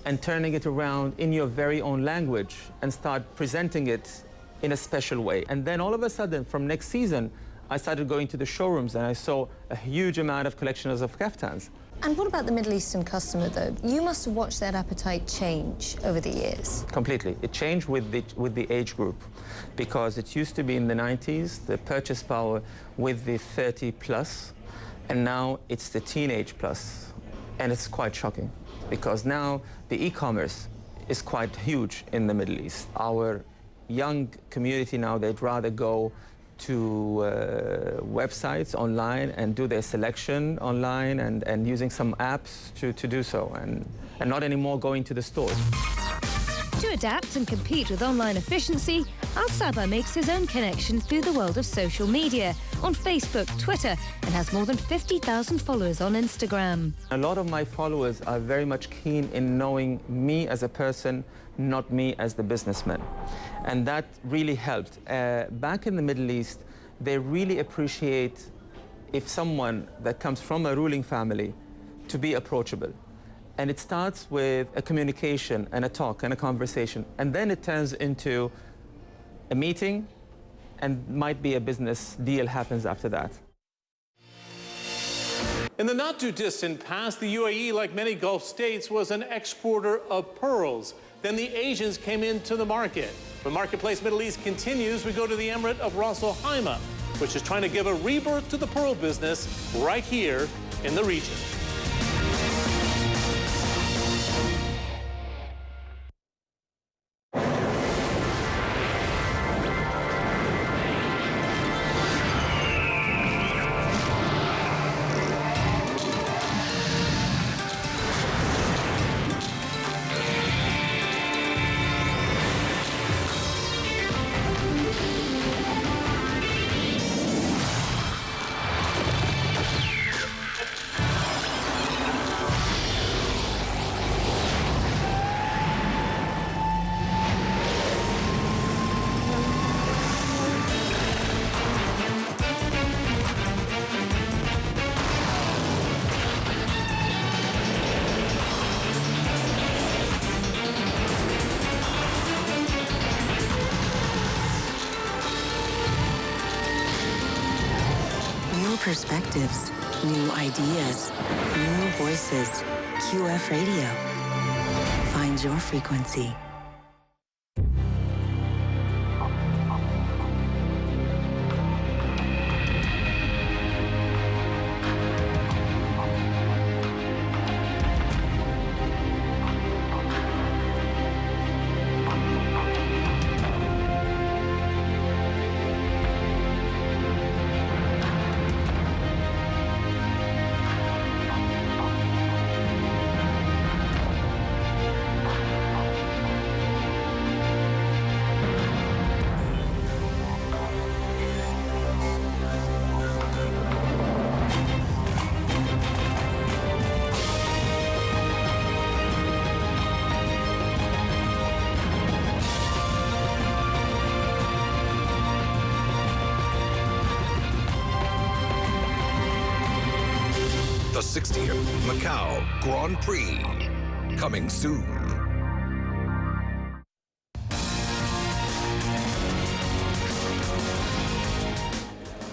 and turning it around in your very own language and start presenting it in a special way? And then all of a sudden, from next season, I started going to the showrooms and I saw a huge amount of collections of kaftans. And what about the Middle Eastern customer, though? You must have watched that appetite change over the years. Completely. It changed with the age group, because it used to be in the 90s, the purchase power with the 30 plus, and now it's the teenage plus. And it's quite shocking, because now the e-commerce is quite huge in the Middle East. Our young community now, they'd rather go to websites online and do their selection online and using some apps to do so, and not anymore going to the stores. To adapt and compete with online efficiency, Al Sabah makes his own connection through the world of social media, on Facebook, Twitter, and has more than 50,000 followers on Instagram. A lot of my followers are very much keen in knowing me as a person, not me as the businessman. And that really helped. Back in the Middle East, they really appreciate if someone that comes from a ruling family to be approachable. And it starts with a communication and a talk and a conversation. And then it turns into a meeting, and might be a business deal happens after that. In the not-too-distant past, the UAE, like many Gulf states, was an exporter of pearls. Then the Asians came into the market. When Marketplace Middle East continues, we go to the Emirate of Ras Al Khaimah, which is trying to give a rebirth to the pearl business right here in the region. Perspectives, new ideas, new voices. QF Radio. Find your frequency. The 60th Macau Grand Prix, coming soon.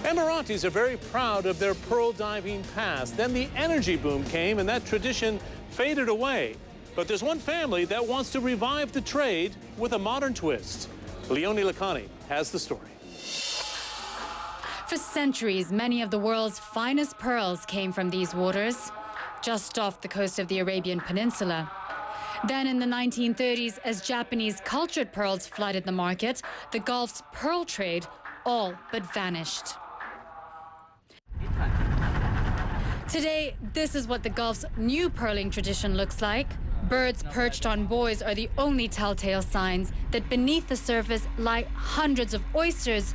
Emiratis are very proud of their pearl diving past. Then the energy boom came and that tradition faded away. But there's one family that wants to revive the trade with a modern twist. Leonie Lacani has the story. For centuries, many of the world's finest pearls came from these waters, just off the coast of the Arabian Peninsula. Then in the 1930s, as Japanese cultured pearls flooded the market, the Gulf's pearl trade all but vanished. Today, this is what the Gulf's new pearling tradition looks like. Birds perched on buoys are the only telltale signs that beneath the surface lie hundreds of oysters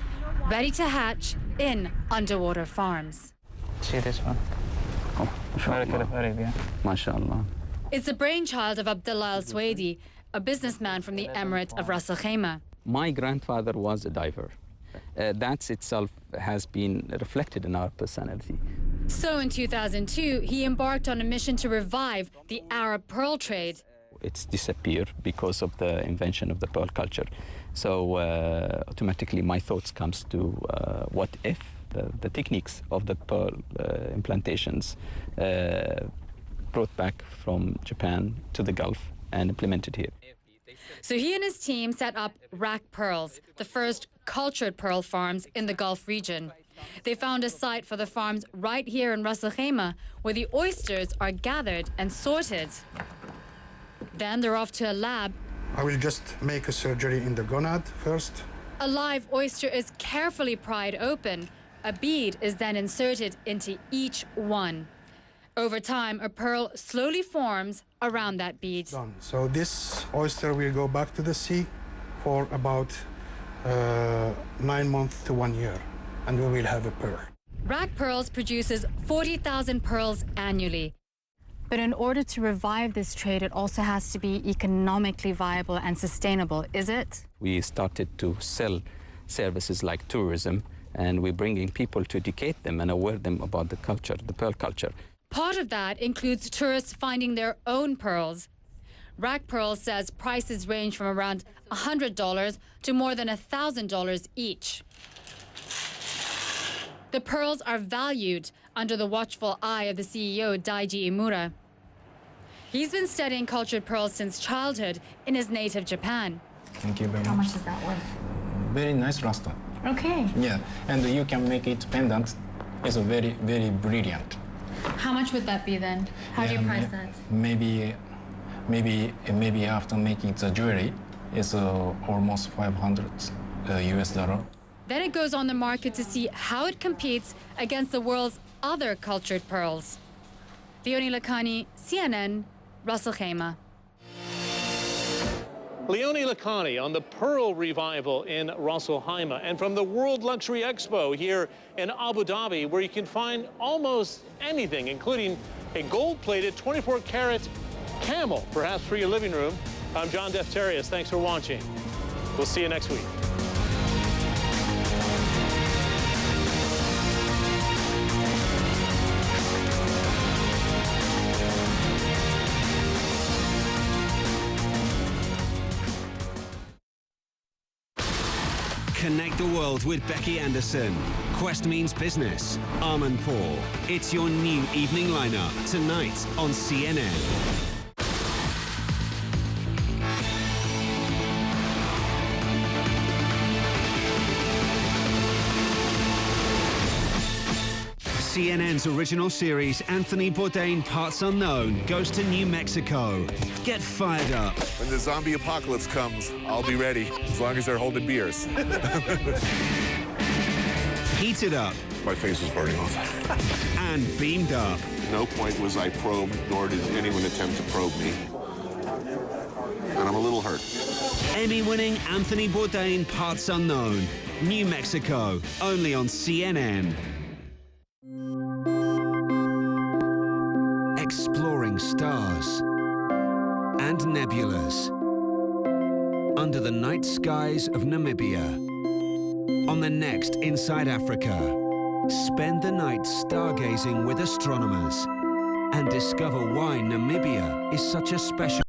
ready to hatch in underwater farms. See this one? Oh, mashallah. It's the brainchild of Abdullah Al-Swaidi, a businessman from the Emirate of Ras Al Khaimah. My grandfather was a diver. That itself has been reflected in our personality. So in 2002, he embarked on a mission to revive the Arab pearl trade. It's disappeared because of the invention of the pearl culture. So automatically my thoughts comes to what if the techniques of the pearl implantations brought back from Japan to the Gulf and implemented here. So he and his team set up Rack Pearls, the first cultured pearl farms in the Gulf region. They found a site for the farms right here in Ras Al Khaimah, where the oysters are gathered and sorted. Then they're off to a lab. I will just make a surgery in the gonad first. A live oyster is carefully pried open. A bead is then inserted into each one. Over time, a pearl slowly forms around that bead. Done. So this oyster will go back to the sea for about 9 months to 1 year, and we will have a pearl. Rack Pearls produces 40,000 pearls annually. But in order to revive this trade, it also has to be economically viable and sustainable, is it? We started to sell services like tourism, and we're bringing people to educate them and aware them about the culture, the pearl culture. Part of that includes tourists finding their own pearls. Rack Pearls says prices range from around $100 to more than $1,000 each. The pearls are valued under the watchful eye of the CEO, Daiji Imura. He's been studying cultured pearls since childhood in his native Japan. Thank you very much. How much is that worth? Very nice luster. Okay. Yeah, and you can make it pendant. It's very, very brilliant. How much would that be then? How do you price that? Maybe after making the jewelry, it's almost 500 US dollar. Then it goes on the market to see how it competes against the world's other cultured pearls. Leonie Lacani, CNN, Ras Al Khaimah. Leonie Lacani on the Pearl Revival in Ras Al Khaimah, and from the World Luxury Expo here in Abu Dhabi, where you can find almost anything, including a gold-plated 24-carat camel, perhaps for your living room. I'm John Defterius. Thanks for watching. We'll see you next week. Connect the world with Becky Anderson. Quest means business. Armand Paul. It's your new evening lineup tonight on CNN. CNN's original series, Anthony Bourdain Parts Unknown, goes to New Mexico. Get fired up. When the zombie apocalypse comes, I'll be ready, as long as they're holding beers. Heated up. My face is burning off. And beamed up. No point was I probed, nor did anyone attempt to probe me. And I'm a little hurt. Emmy-winning Anthony Bourdain Parts Unknown. New Mexico, only on CNN. Exploring stars and nebulas under the night skies of Namibia. On the next Inside Africa, spend the night stargazing with astronomers and discover why Namibia is such a special